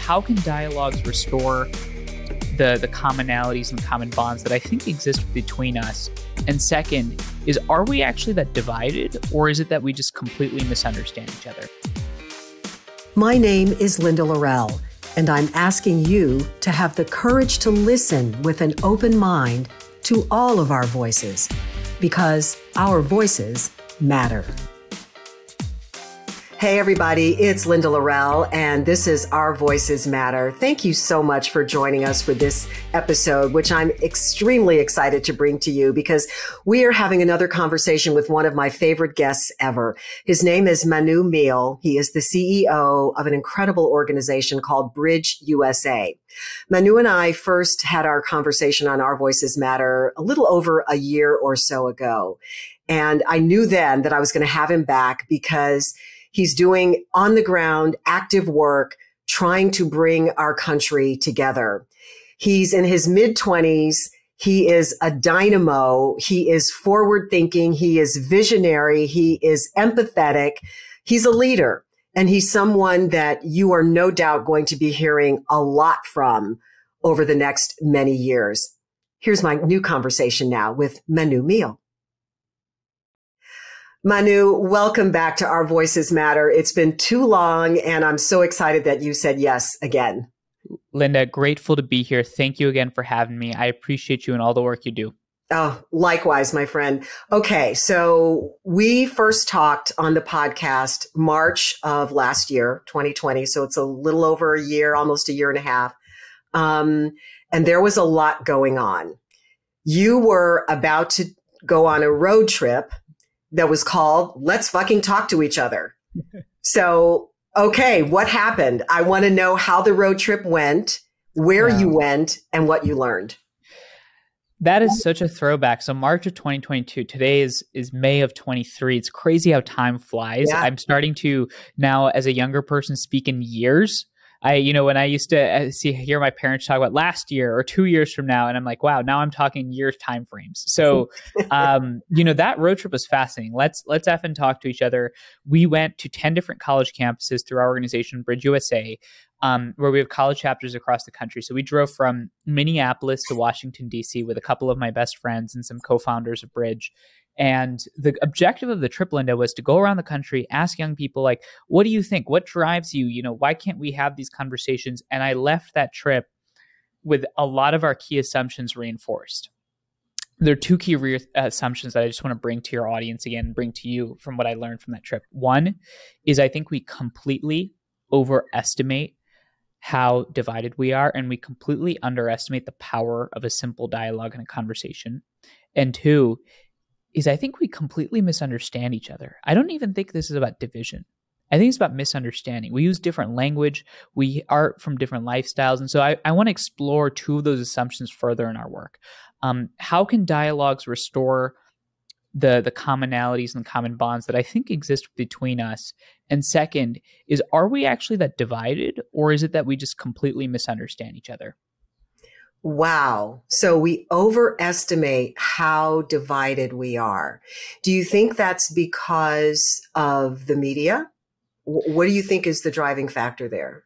how can dialogues restore the commonalities and common bonds that I think exist between us? And second is, are we actually that divided, or is it that we just completely misunderstand each other? My name is Linda Laurel, and I'm asking you to have the courage to listen with an open mind to all of our voices, because our voices matter. Hey everybody, it's Linda Laurel, and this is Our Voices Matter. Thank you so much for joining us for this episode, which I'm extremely excited to bring to you because we are having another conversation with one of my favorite guests ever. His name is Manu Meel. He is the CEO of an incredible organization called BridgeUSA. Manu and I first had our conversation on Our Voices Matter a little over a year or so ago. And I knew then that I was going to have him back because he's doing on the ground active work trying to bring our country together. He's in his mid-20s. He is a dynamo. He is forward thinking. He is visionary. He is empathetic. He's a leader. And he's someone that you are no doubt going to be hearing a lot from over the next many years. Here's my new conversation now with Manu Meel. Manu, welcome back to Our Voices Matter. It's been too long, and I'm so excited that you said yes again. Linda, grateful to be here. Thank you again for having me. I appreciate you and all the work you do. Oh, likewise, my friend. Okay, so we first talked on the podcast March of last year, 2020. So it's a little over a year, almost a year and a half. And there was a lot going on. You were about to go on a road trip that was called Let's Fucking Talk to Each Other. So, okay, what happened? I want to know how the road trip went, where you went, and what you learned. That is such a throwback. So March of 2022, today is May of 23. It's crazy how time flies. Yeah. I'm starting to now, as a younger person, speak in years. When I used to hear my parents talk about last year or 2 years from now, and I'm like, wow, now I'm talking years time frames. So, that road trip was fascinating. Let's effing talk to each other. We went to 10 different college campuses through our organization, BridgeUSA, where we have college chapters across the country. So we drove from Minneapolis to Washington, D.C. with a couple of my best friends and some co-founders of Bridge. And the objective of the trip, Linda, was to go around the country, ask young people, like, what do you think? What drives you? Why can't we have these conversations? And I left that trip with a lot of our key assumptions reinforced. There are two key assumptions that I just want to bring to your audience again, bring to you from what I learned from that trip. One is I think we completely overestimate how divided we are, and we completely underestimate the power of a simple dialogue and a conversation. And two is I think we completely misunderstand each other. I don't even think this is about division. I think it's about misunderstanding. We use different language. We are from different lifestyles. And so I want to explore two of those assumptions further in our work. How can dialogues restore the commonalities and common bonds that I think exist between us? And second is, are we actually that divided, or is it that we just completely misunderstand each other? Wow. So we overestimate how divided we are. Do you think that's because of the media? What do you think is the driving factor there?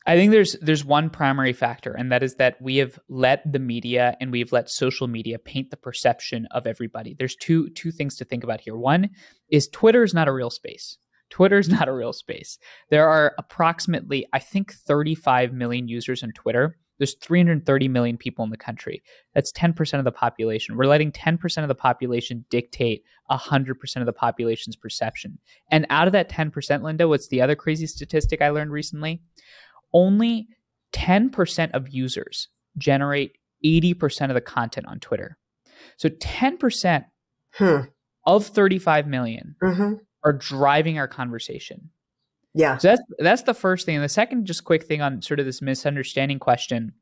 I think there's one primary factor, and that is that we have let the media and we've let social media paint the perception of everybody. There's two things to think about here. One is Twitter is not a real space. Twitter is not a real space. There are approximately, I think, 35 million users on Twitter. There's 330 million people in the country. That's 10% of the population. We're letting 10% of the population dictate 100% of the population's perception. And out of that 10%, Linda, what's the other crazy statistic I learned recently? Only 10% of users generate 80% of the content on Twitter. So 10% of 35 million are driving our conversation. Yeah. So that's the first thing. And the second, just quick thing on sort of this misunderstanding question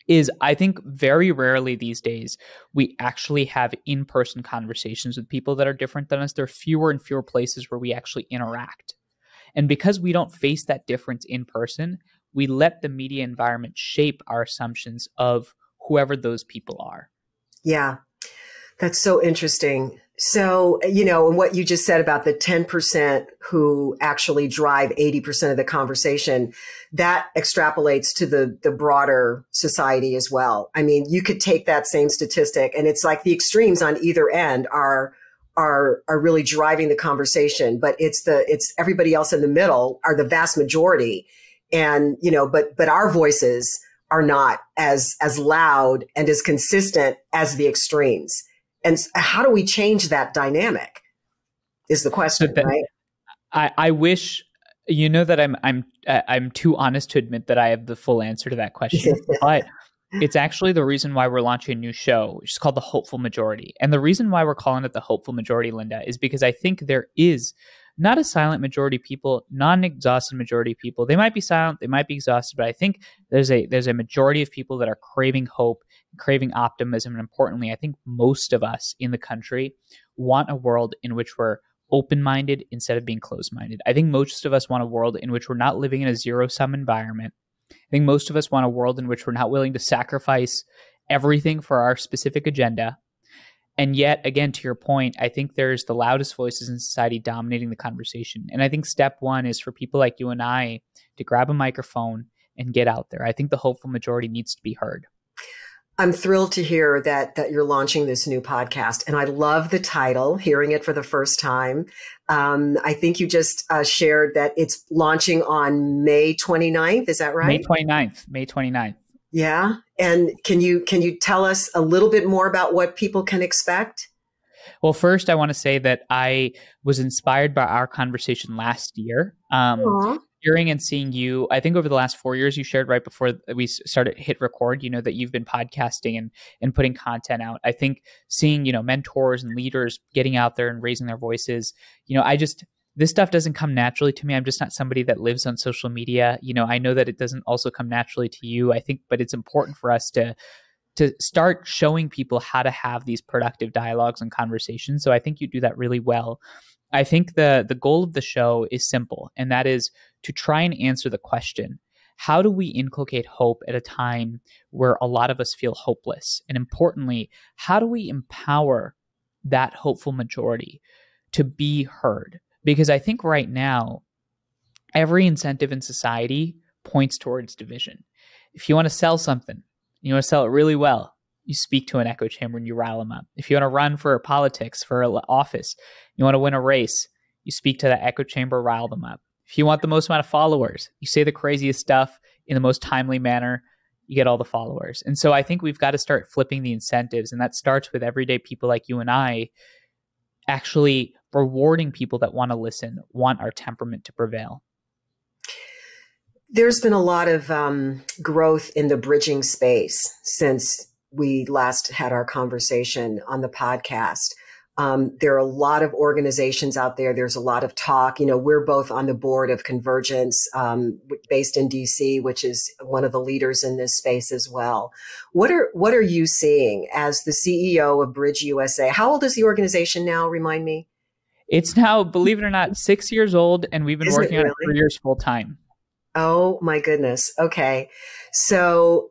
is I think very rarely these days we actually have in-person conversations with people that are different than us. There are fewer and fewer places where we actually interact. And because we don't face that difference in person, we let the media environment shape our assumptions of whoever those people are. Yeah, that's so interesting. So, and what you just said about the 10% who actually drive 80% of the conversation, that extrapolates to the broader society as well. I mean, you could take that same statistic and it's like the extremes on either end are really driving the conversation, but it's everybody else in the middle are the vast majority. And, but our voices are not as loud and as consistent as the extremes. And how do we change that dynamic is the question, right? I wish, that I'm too honest to admit that I have the full answer to that question, but it's actually the reason why we're launching a new show, which is called The Hopeful Majority. And the reason why we're calling it The Hopeful Majority, Linda, is because I think there is not a silent majority of people, not an exhausted majority of people. They might be silent, they might be exhausted, but I think there's a majority of people that are craving hope, craving optimism. And importantly, I think most of us in the country want a world in which we're open-minded instead of being closed-minded. I think most of us want a world in which we're not living in a zero-sum environment. I think most of us want a world in which we're not willing to sacrifice everything for our specific agenda. And yet, again, to your point, I think there's the loudest voices in society dominating the conversation. And I think step one is for people like you and I to grab a microphone and get out there. I think the hopeful majority needs to be heard. I'm thrilled to hear that you're launching this new podcast. And I love the title, hearing it for the first time. I think you just shared that it's launching on May 29th. Is that right? May 29th. Yeah. And can you tell us a little bit more about what people can expect? Well, first, I want to say that I was inspired by our conversation last year. Hearing and seeing you, I think over the last 4 years, you shared right before we started hit record, that you've been podcasting and putting content out. I think seeing, mentors and leaders getting out there and raising their voices, this stuff doesn't come naturally to me. I'm just not somebody that lives on social media. I know that it doesn't also come naturally to you, I think, but it's important for us to start showing people how to have these productive dialogues and conversations. So I think you do that really well. I think the goal of the show is simple, and that is to try and answer the question, how do we inculcate hope at a time where a lot of us feel hopeless? And importantly, how do we empower that hopeful majority to be heard? Because I think right now, every incentive in society points towards division. If you want to sell something, you want to sell it really well, you speak to an echo chamber and you rile them up. If you want to run for politics, for office, you want to win a race, you speak to that echo chamber, rile them up. If you want the most amount of followers, you say the craziest stuff in the most timely manner, you get all the followers. And so I think we've got to start flipping the incentives. And that starts with everyday people like you and I actually rewarding people that want to listen, want our temperament to prevail. There's been a lot of growth in the bridging space since we last had our conversation on the podcast. There are a lot of organizations out there. There's a lot of talk. We're both on the board of Convergence, based in DC, which is one of the leaders in this space as well. What are you seeing as the CEO of BridgeUSA? How old is the organization now? Remind me. It's now, believe it or not, 6 years old, and we've been working on it for years full time. Oh my goodness. Okay. So,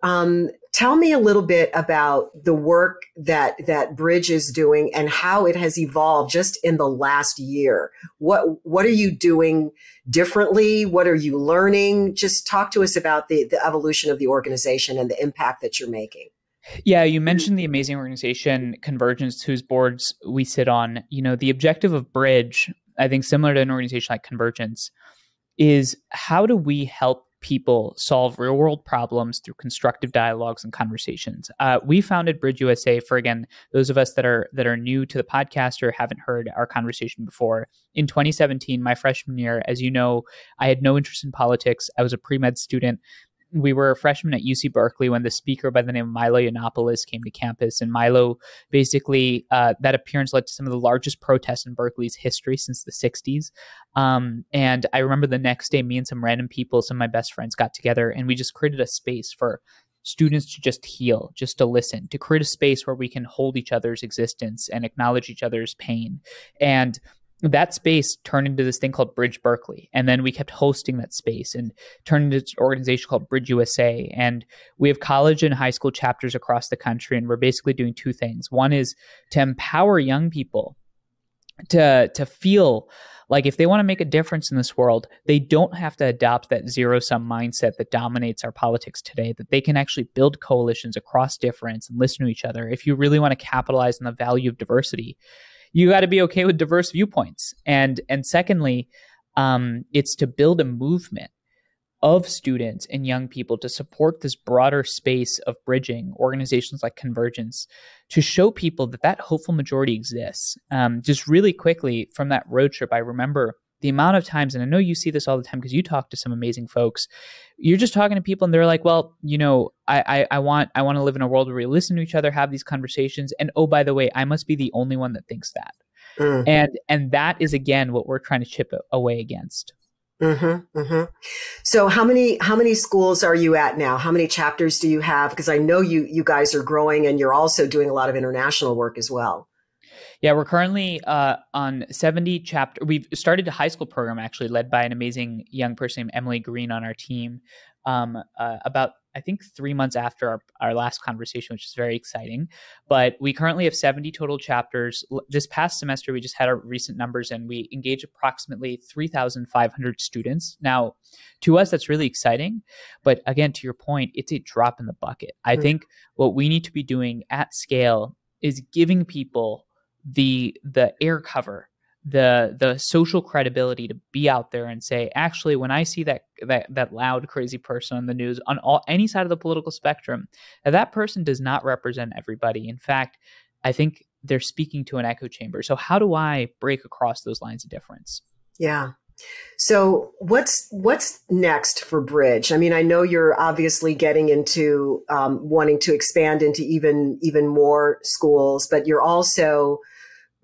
tell me a little bit about the work that Bridge is doing and how it has evolved just in the last year. What are you doing differently? What are you learning? Just talk to us about the evolution of the organization and the impact that you're making. Yeah, you mentioned the amazing organization Convergence, whose boards we sit on. The objective of Bridge, I think similar to an organization like Convergence, is how do we help people solve real world problems through constructive dialogues and conversations. We founded BridgeUSA for, again, those of us that are new to the podcast or haven't heard our conversation before. In 2017, my freshman year, as you know, I had no interest in politics. I was a pre-med student. We were a freshman at UC Berkeley when the speaker by the name of Milo Yiannopoulos came to campus. And Milo, basically, that appearance led to some of the largest protests in Berkeley's history since the 60s. And I remember the next day, me and some random people, some of my best friends got together, and we just created a space for students to just heal, just to listen, to create a space where we can hold each other's existence and acknowledge each other's pain. And that space turned into this thing called Bridge Berkeley. And then we kept hosting that space and turned into this organization called BridgeUSA. And we have college and high school chapters across the country. And we're basically doing two things. One is to empower young people to feel like if they want to make a difference in this world, they don't have to adopt that zero-sum mindset that dominates our politics today, that they can actually build coalitions across difference and listen to each other. If you really want to capitalize on the value of diversity, you got to be okay with diverse viewpoints. And secondly, it's to build a movement of students and young people to support this broader space of bridging, organizations like Convergence, to show people that that hopeful majority exists. Just really quickly from that road trip, I remember the amount of times, and I know you see this all the time because you talk to some amazing folks, you're just talking to people and they're like, well, you know, I want to live in a world where we listen to each other, have these conversations. And oh, by the way, I must be the only one that thinks that. And that is, again, what we're trying to chip away against. Mm-hmm, mm-hmm. So how many schools are you at now? How many chapters do you have? Because I know you guys are growing and you're also doing a lot of international work as well. Yeah, we're currently on 70 chapters. We've started a high school program actually led by an amazing young person named Emily Green on our team about, I think, 3 months after our last conversation, which is very exciting. But we currently have 70 total chapters. This past semester, we just had our recent numbers and we engaged approximately 3,500 students. Now, to us, that's really exciting. But again, to your point, it's a drop in the bucket. I think what we need to be doing at scale is giving people the air cover, the social credibility to be out there and say, actually, when I see that loud, crazy person on the news on any side of the political spectrum, that person does not represent everybody. In fact, I think they're speaking to an echo chamber. So how do I break across those lines of difference? Yeah. So what's next for Bridge? I mean, I know you're obviously getting into wanting to expand into even more schools, but you're also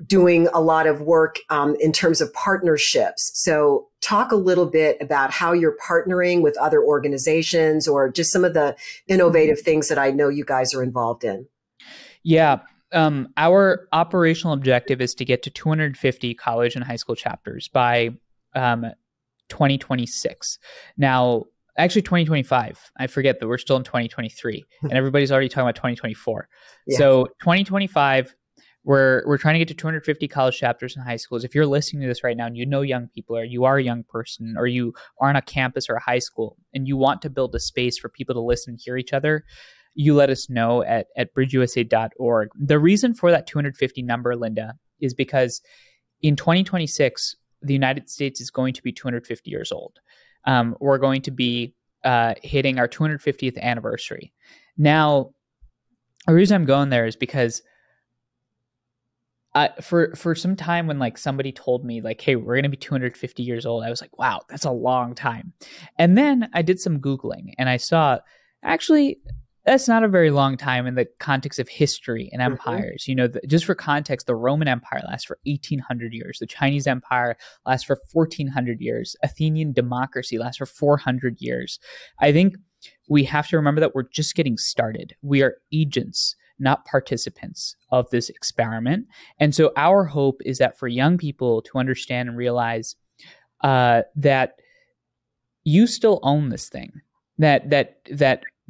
doing a lot of work in terms of partnerships. So talk a little bit about how you're partnering with other organizations or just some of the innovative things that I know you guys are involved in. Yeah. Our operational objective is to get to 250 college and high school chapters by 2026. Now, actually 2025. I forget that we're still in 2023 and everybody's already talking about 2024. Yeah. So 2025, we're trying to get to 250 college chapters in high schools. If you're listening to this right now and you know young people, or you are a young person, or you are on a campus or a high school and you want to build a space for people to listen and hear each other, you let us know at bridgeusa.org. The reason for that 250 number, Linda, is because in 2026, the United States is going to be 250 years old. We're going to be hitting our 250th anniversary. Now, the reason I'm going there is because for some time when like somebody told me like, hey, we're going to be 250 years old, I was like, wow, that's a long time. And then I did some Googling and I saw, actually, that's not a very long time in the context of history and empires. You know, just for context, the Roman Empire lasts for 1,800 years. The Chinese Empire lasts for 1,400 years. Athenian democracy lasts for 400 years. I think we have to remember that we're just getting started. We are agents, not participants of this experiment. And so our hope is that for young people to understand and realize that you still own this thing, that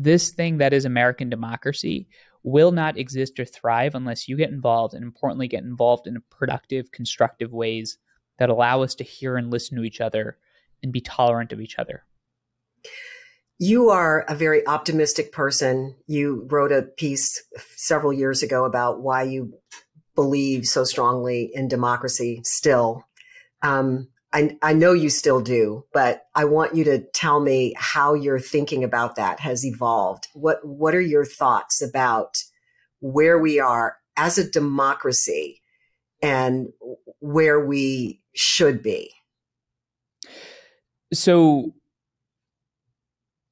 this thing that is American democracy will not exist or thrive unless you get involved, and importantly, get involved in productive, constructive ways that allow us to hear and listen to each other and be tolerant of each other. You are a very optimistic person. You wrote a piece several years ago about why you believe so strongly in democracy still. I know you still do, but I want you to tell me how your thinking about that has evolved. What are your thoughts about where we are as a democracy and where we should be? So,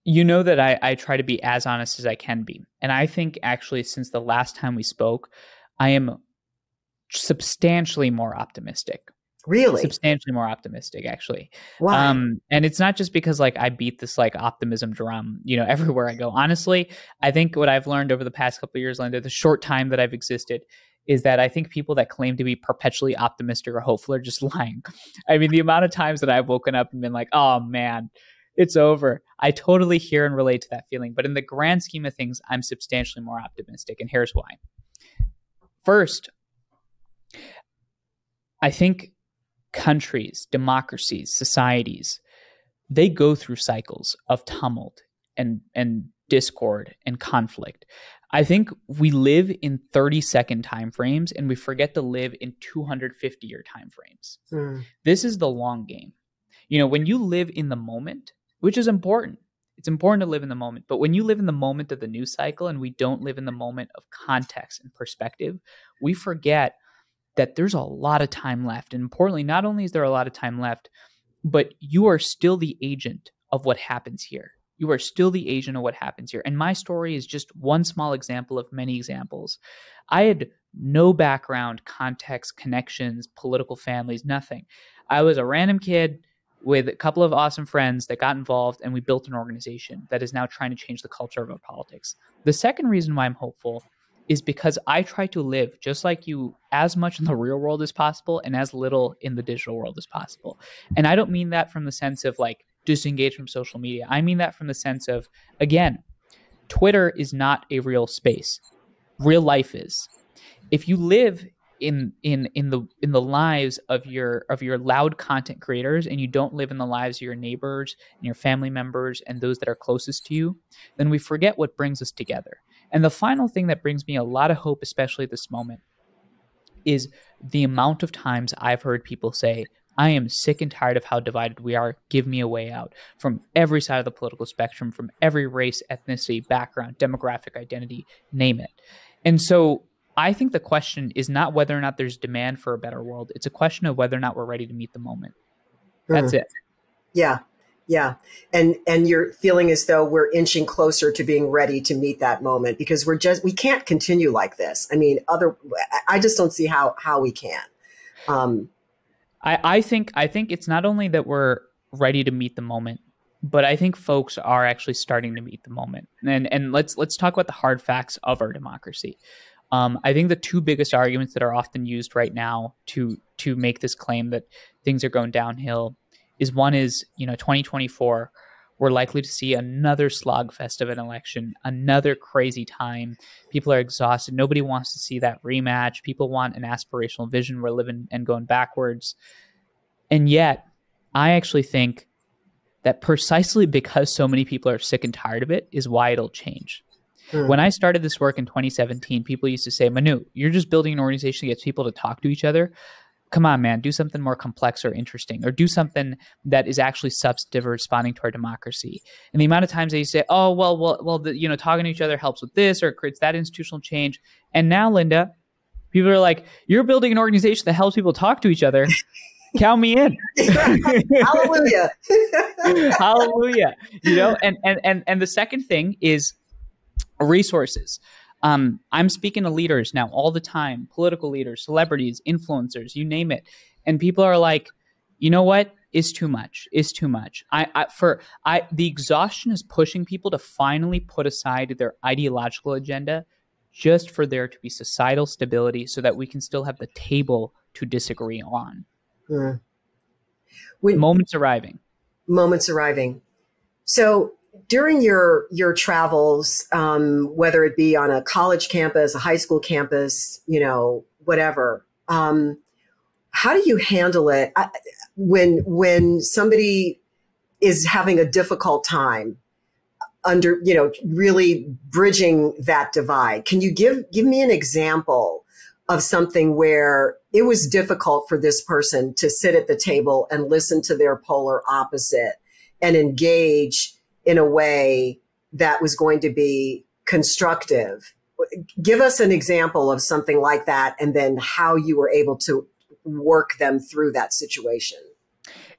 you know that I try to be as honest as I can be. And I think actually since the last time we spoke, I am substantially more optimistic. Really? Substantially more optimistic, actually. Why? And it's not just because like I beat this like optimism drum, you know, everywhere I go. Honestly, I think what I've learned over the past couple of years, Linda, the short time that I've existed, is that I think people that claim to be perpetually optimistic or hopeful are just lying. I mean, the amount of times that I've woken up and been like, oh man, it's over. I totally hear and relate to that feeling. But in the grand scheme of things, I'm substantially more optimistic. And here's why. First, I think countries, democracies, societies, they go through cycles of tumult and discord and conflict. I think we live in 30-second time frames and we forget to live in 250-year time frames. This is the long game. You know, when you live in the moment, which is important, it's important to live in the moment. But when you live in the moment of the news cycle and we don't live in the moment of context and perspective, we forget that there's a lot of time left. And importantly, not only is there a lot of time left, but you are still the agent of what happens here. You are still the agent of what happens here. And my story is just one small example of many examples. I had no background, context, connections, political families, nothing. I was a random kid with a couple of awesome friends that got involved, and we built an organization that is now trying to change the culture of our politics. The second reason why I'm hopeful is because I try to live just like you, as much in the real world as possible and as little in the digital world as possible. And I don't mean that from the sense of like disengage from social media. I mean that from the sense of, again, Twitter is not a real space. Real life is. If you live in the lives of your loud content creators and you don't live in the lives of your neighbors and your family members and those that are closest to you, then we forget what brings us together. And the final thing that brings me a lot of hope, especially at this moment, is the amount of times I've heard people say, I am sick and tired of how divided we are. Give me a way out. From every side of the political spectrum, from every race, ethnicity, background, demographic identity, name it. And so I think the question is not whether or not there's demand for a better world. It's a question of whether or not we're ready to meet the moment. That's it. Yeah. Yeah. And you're feeling as though we're inching closer to being ready to meet that moment, because we can't continue like this. I mean, I just don't see how we can. I think it's not only that we're ready to meet the moment, but I think folks are actually starting to meet the moment. And let's talk about the hard facts of our democracy. I think the two biggest arguments that are often used right now to make this claim that things are going downhill is, one is, 2024, we're likely to see another slogfest of an election, another crazy time. People are exhausted. Nobody wants to see that rematch. People want an aspirational vision. We're living and going backwards. And yet, I actually think that precisely because so many people are sick and tired of it is why it'll change. When I started this work in 2017, people used to say, Manu, you're just building an organization that gets people to talk to each other. Come on, man, do something more complex or interesting, or do something that is actually substantive or responding to our democracy. And the amount of times they say, oh, well, talking to each other helps with this or it creates that institutional change. And now, Linda, people are like, you're building an organization that helps people talk to each other. Count me in. Hallelujah. Hallelujah. And the second thing is resources. I'm speaking to leaders now all the time, political leaders, celebrities, influencers, you name it. And people are like, you know what? It's too much. It's too much. The exhaustion is pushing people to finally put aside their ideological agenda just for there to be societal stability so that we can still have the table to disagree on. Moments arriving. So during your travels, whether it be on a college campus, a high school campus, whatever, how do you handle it when somebody is having a difficult time under, really bridging that divide? Can you give me an example of something where it was difficult for this person to sit at the table and listen to their polar opposite and engage in a way that was going to be constructive? Give us an example of something like that, and then how you were able to work them through that situation.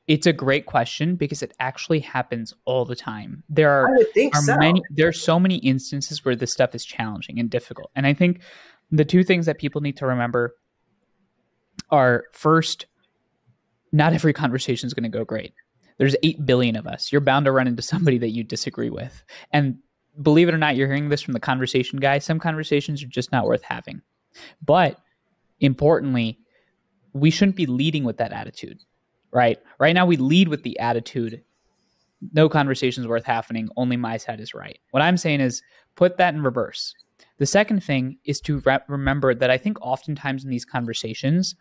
It's a great question because it actually happens all the time. There are so many instances where this stuff is challenging and difficult. And I think the two things that people need to remember are, first, not every conversation is going to go great. There's 8 billion of us. You're bound to run into somebody that you disagree with. And believe it or not, you're hearing this from the conversation guy. Some conversations are just not worth having. But importantly, we shouldn't be leading with that attitude, right? Right now, we lead with the attitude, no conversation is worth happening, only my side is right. What I'm saying is put that in reverse. The second thing is to remember that I think oftentimes in these conversations,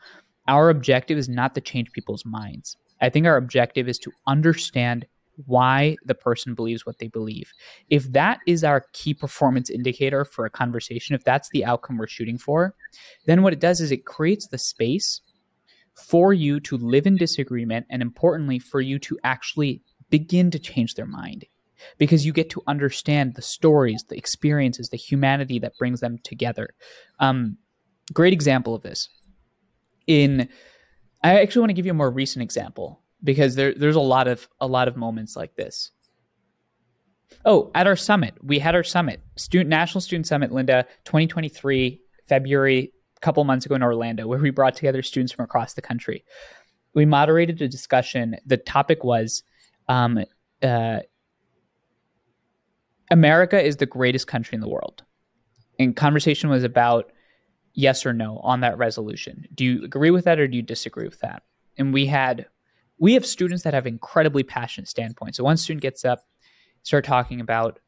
our objective is not to change people's minds. I think our objective is to understand why the person believes what they believe. If that is our key performance indicator for a conversation, if that's the outcome we're shooting for, then what it does is it creates the space for you to live in disagreement, and importantly, for you to actually begin to change their mind, because you get to understand the stories, the experiences, the humanity that brings them together. Great example of this. I actually want to give you a more recent example, because there's a lot of moments like this. Oh, at our summit, we had our summit, National Student Summit, Linda, 2023, February, a couple months ago in Orlando, where we brought together students from across the country. We moderated a discussion. The topic was America is the greatest country in the world. And conversation was about yes or no on that resolution. Do you agree with that or do you disagree with that? And we have students that have incredibly passionate standpoints. So one student gets up, start talking about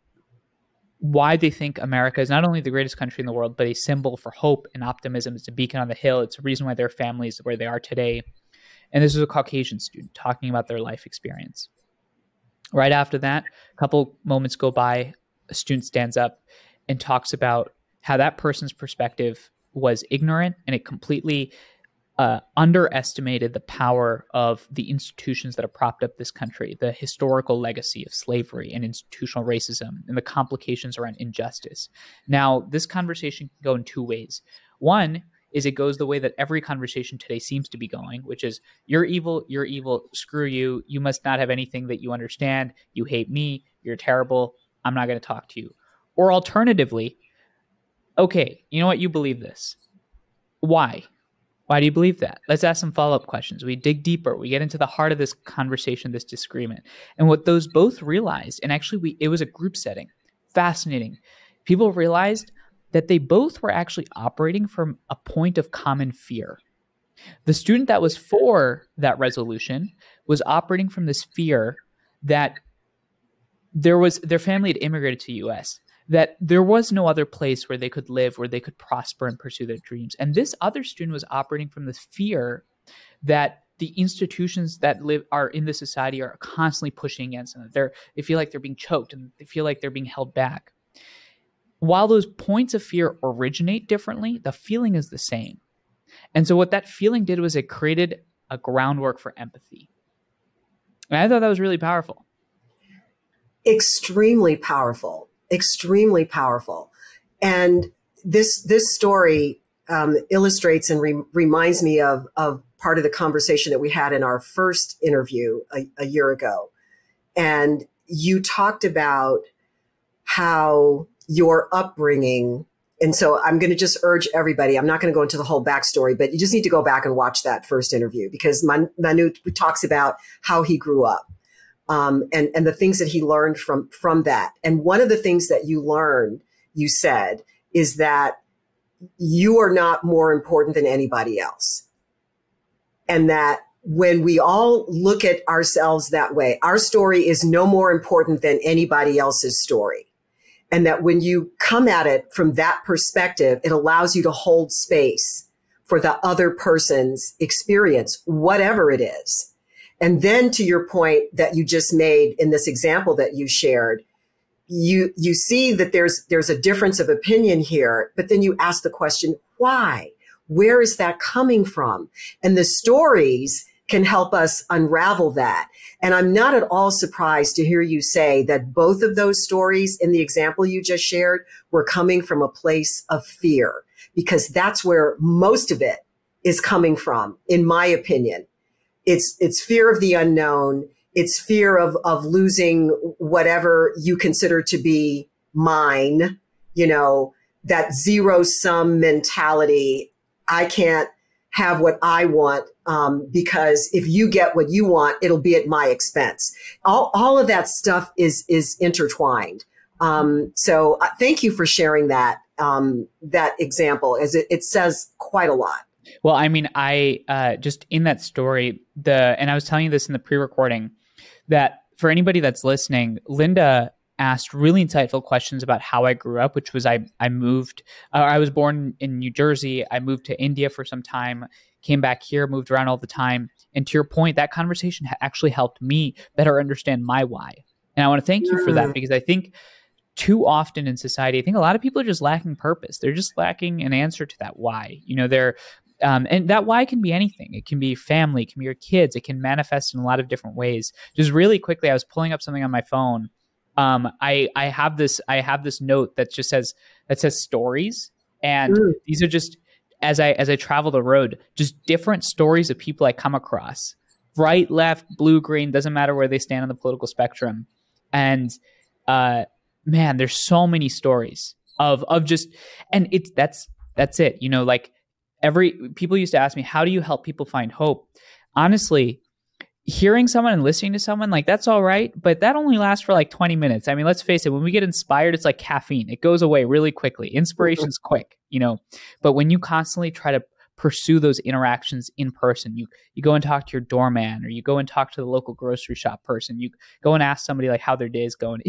why they think America is not only the greatest country in the world, but a symbol for hope and optimism. It's a beacon on the hill. It's a reason why their families are where they are today. And this was a Caucasian student talking about their life experience. Right after that, a couple moments go by, a student stands up and talks about how that person's perspective was ignorant, and it completely underestimated the power of the institutions that have propped up this country, the historical legacy of slavery and institutional racism, and the complications around injustice. Now, this conversation can go in two ways. One is it goes the way that every conversation today seems to be going, which is you're evil, screw you, you must not have anything that you understand, you hate me, you're terrible, I'm not going to talk to you. Or alternatively, okay, you know what, you believe this. Why? Why do you believe that? Let's ask some follow-up questions. We dig deeper. We get into the heart of this conversation, this disagreement. And what those both realized, and actually it was a group setting, fascinating. People realized that they both were actually operating from a point of common fear. The student that was for that resolution was operating from this fear that their family had immigrated to the US, that there was no other place where they could live, where they could prosper and pursue their dreams. And this other student was operating from this fear that the institutions that are in the society are constantly pushing against them. They feel like they're being choked and they feel like they're being held back. While those points of fear originate differently, the feeling is the same. And so what that feeling did was it created a groundwork for empathy. And I thought that was really powerful. Extremely powerful. Extremely powerful. And this story illustrates and reminds me of part of the conversation that we had in our first interview a year ago. And you talked about how your upbringing, and so I'm going to just urge everybody, I'm not going to go into the whole backstory, but you just need to go back and watch that first interview, because Manu talks about how he grew up. And the things that he learned from that. And one of the things that you learned, you said, is that you are not more important than anybody else. And that when we all look at ourselves that way, our story is no more important than anybody else's story. And that when you come at it from that perspective, it allows you to hold space for the other person's experience, whatever it is. And then to your point that you just made in this example that you shared, you see that there's a difference of opinion here, but then you ask the question, why? Where is that coming from? And the stories can help us unravel that. And I'm not at all surprised to hear you say that both of those stories in the example you just shared were coming from a place of fear, because that's where most of it is coming from, in my opinion. It's fear of the unknown. It's fear of losing whatever you consider to be mine, that zero sum mentality. I can't have what I want because if you get what you want, it'll be at my expense. All of that stuff is intertwined. So thank you for sharing that example, as it says quite a lot. Well, I mean, I just in that story, and I was telling you this in the pre-recording, that for anybody that's listening, Linda asked really insightful questions about how I grew up, which was I moved, I was born in New Jersey. I moved to India for some time, came back here, moved around all the time. And to your point, that conversation actually helped me better understand my why. And I want to thank you for that, because I think too often in society, I think a lot of people are just lacking purpose. They're just lacking an answer to that why. And that why can be anything. It can be family, it can be your kids. It can manifest in a lot of different ways. Just really quickly, I was pulling up something on my phone. I have this note that just says stories, and these are just as I travel the road, just different stories of people I come across. Right, left, blue, green, doesn't matter where they stand on the political spectrum. And man, there's so many stories of just, and that's it. Like people used to ask me, how do you help people find hope? Honestly, hearing someone and listening to someone, like, that's all right, but that only lasts for like 20 minutes. I mean, let's face it, when we get inspired, it's like caffeine. It goes away really quickly. Inspiration's quick, but when you constantly try to pursue those interactions in person, you go and talk to your doorman, or you go and talk to the local grocery shop person, you go and ask somebody like how their day is going.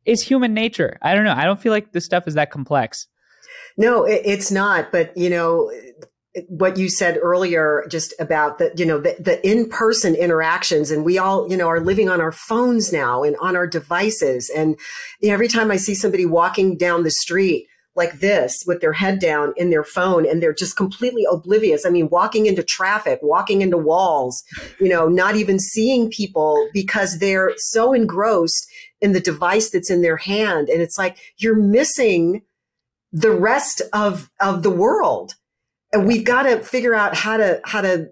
It's human nature. I don't know. I don't feel like this stuff is that complex. No, it's not. But, what you said earlier, just about the in-person interactions, and we all, are living on our phones now and on our devices. And every time I see somebody walking down the street like this with their head down in their phone, and they're just completely oblivious. I mean, walking into traffic, walking into walls, not even seeing people because they're so engrossed in the device that's in their hand. And it's like, you're missing the rest of the world. And we've got to figure out how to,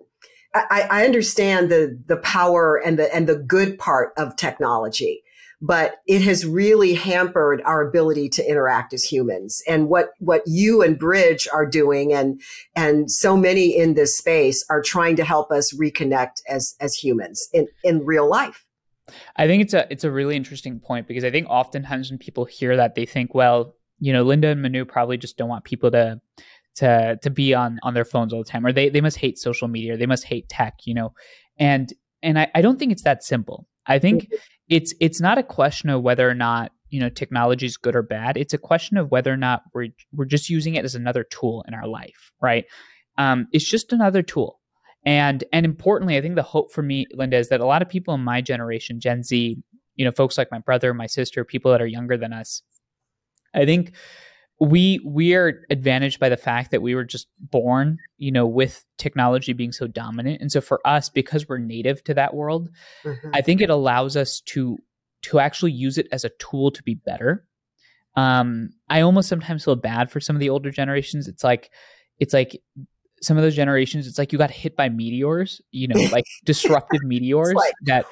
I understand the power and the good part of technology, but it has really hampered our ability to interact as humans. And what you and Bridge are doing, and so many in this space, are trying to help us reconnect as humans in real life. I think it's a really interesting point, because I think oftentimes when people hear that, they think, well, Linda and Manu probably just don't want people to be on their phones all the time, or they must hate social media, or they must hate tech, and I don't think it's that simple. I think it's not a question of whether or not technology is good or bad. It's a question of whether or not we're just using it as another tool in our life, right? It's just another tool. And importantly, I think the hope for me, Linda, is that a lot of people in my generation, Gen Z, folks like my brother, my sister, people that are younger than us, I think we are advantaged by the fact that we were just born, with technology being so dominant. And so for us, because we're native to that world, I think it allows us to actually use it as a tool to be better. I almost sometimes feel bad for some of the older generations. It's like some of those generations, it's like you got hit by meteors, like disruptive meteors that.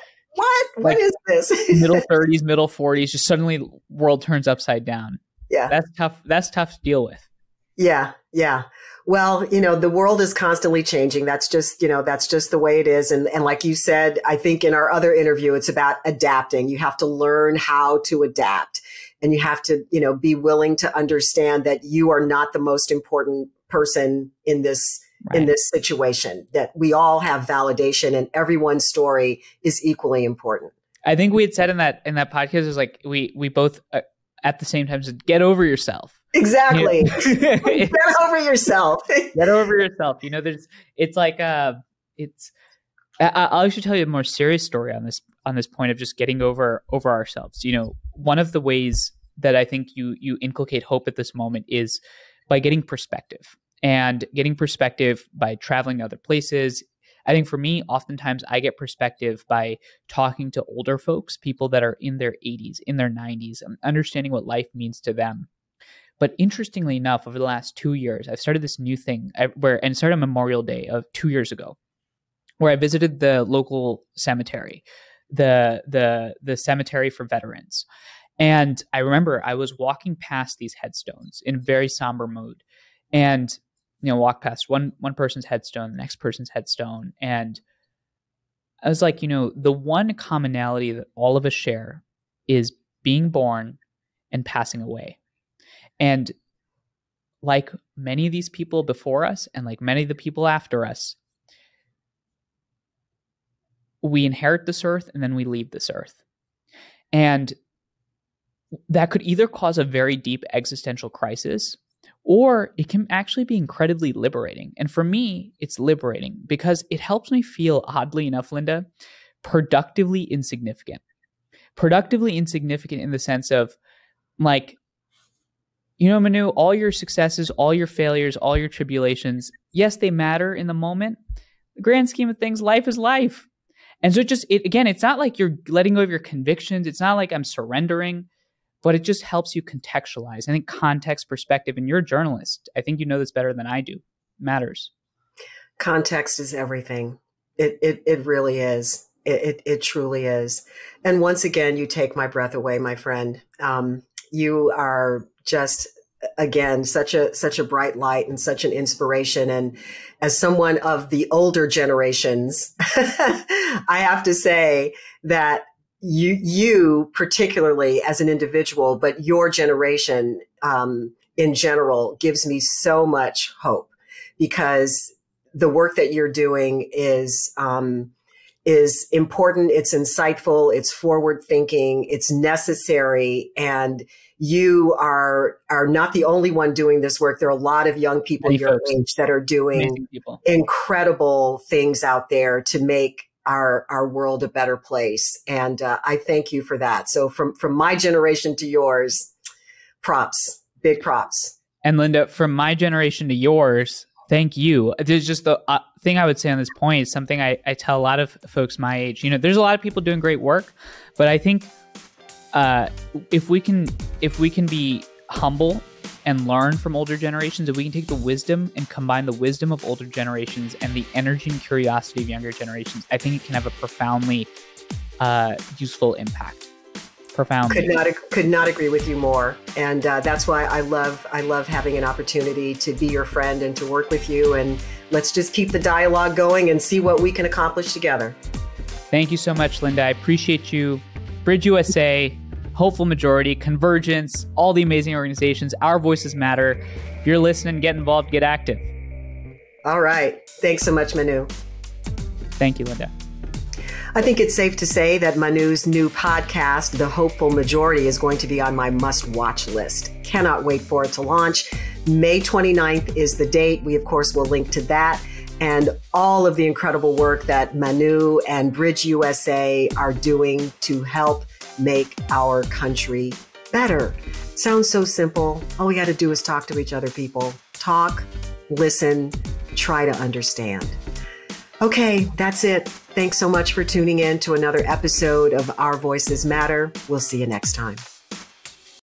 What is this? Middle 30s, middle 40s, just suddenly world turns upside down. Yeah. That's tough to deal with. Yeah. Yeah. Well, the world is constantly changing. That's just the way it is. And like you said, I think in our other interview, it's about adapting. You have to learn how to adapt, and you have to, be willing to understand that you are not the most important person in this situation, that we all have validation, and everyone's story is equally important. I think we had said in that podcast, is like, we both, at the same time, said, get over yourself. Exactly. Get over yourself. Get over yourself. I'll actually tell you a more serious story on this point of just getting over ourselves. One of the ways that I think you inculcate hope at this moment is by getting perspective, and getting perspective by traveling to other places. I think for me, oftentimes I get perspective by talking to older folks, people that are in their 80s, in their 90s, and understanding what life means to them. But interestingly enough, over the last 2 years, I've started this new thing and started on Memorial Day of 2 years ago, where I visited the local cemetery, the cemetery for veterans. And I remember I was walking past these headstones in very somber mood, and walk past one person's headstone, the next person's headstone. And I was like, the one commonality that all of us share is being born and passing away. And like many of these people before us, and like many of the people after us, we inherit this earth and then we leave this earth. And that could either cause a very deep existential crisis, or it can actually be incredibly liberating. And for me, it's liberating because it helps me feel, oddly enough, Linda, productively insignificant. Productively insignificant in the sense of, like, you know, Manu, all your successes, all your failures, all your tribulations, yes, they matter in the moment. The grand scheme of things, life is life. And so again, it's not like you're letting go of your convictions. It's not like I'm surrendering, but it just helps you contextualize. I think context, perspective, and you're a journalist. I think you know this better than I do. Matters. Context is everything. It really is. It truly is. And once again, you take my breath away, my friend. You are just, again, such a bright light and such an inspiration. And as someone of the older generations, I have to say that you particularly as an individual, but your generation in general gives me so much hope, because the work that you're doing is important. It's insightful. It's forward thinking. It's necessary. And you are not the only one doing this work. There are a lot of young people your age that are doing incredible things out there to make our world a better place. And I thank you for that. So from my generation to yours, props, big props. And Linda, from my generation to yours, thank you. There's just the thing I would say on this point is something I tell a lot of folks my age. You know, there's a lot of people doing great work, but I think if we can be humble and learn from older generations, if we can take the wisdom and combine the wisdom of older generations and the energy and curiosity of younger generations, I think it can have a profoundly useful impact. Profoundly. Could not agree with you more. And that's why I love having an opportunity to be your friend and to work with you. And let's just keep the dialogue going and see what we can accomplish together. Thank you so much, Linda. I appreciate you. BridgeUSA, Hopeful Majority, Convergence, all the amazing organizations. Our voices matter. If you're listening, get involved, get active. All right. Thanks so much, Manu. Thank you, Linda. I think it's safe to say that Manu's new podcast, The Hopeful Majority, is going to be on my must-watch list. Cannot wait for it to launch. May 29th is the date. We, of course, will link to that and all of the incredible work that Manu and BridgeUSA are doing to help make our country better. Sounds so simple. All we got to do is talk to each other, people. Talk, listen, try to understand. Okay, that's it. Thanks so much for tuning in to another episode of Our Voices Matter. We'll see you next time.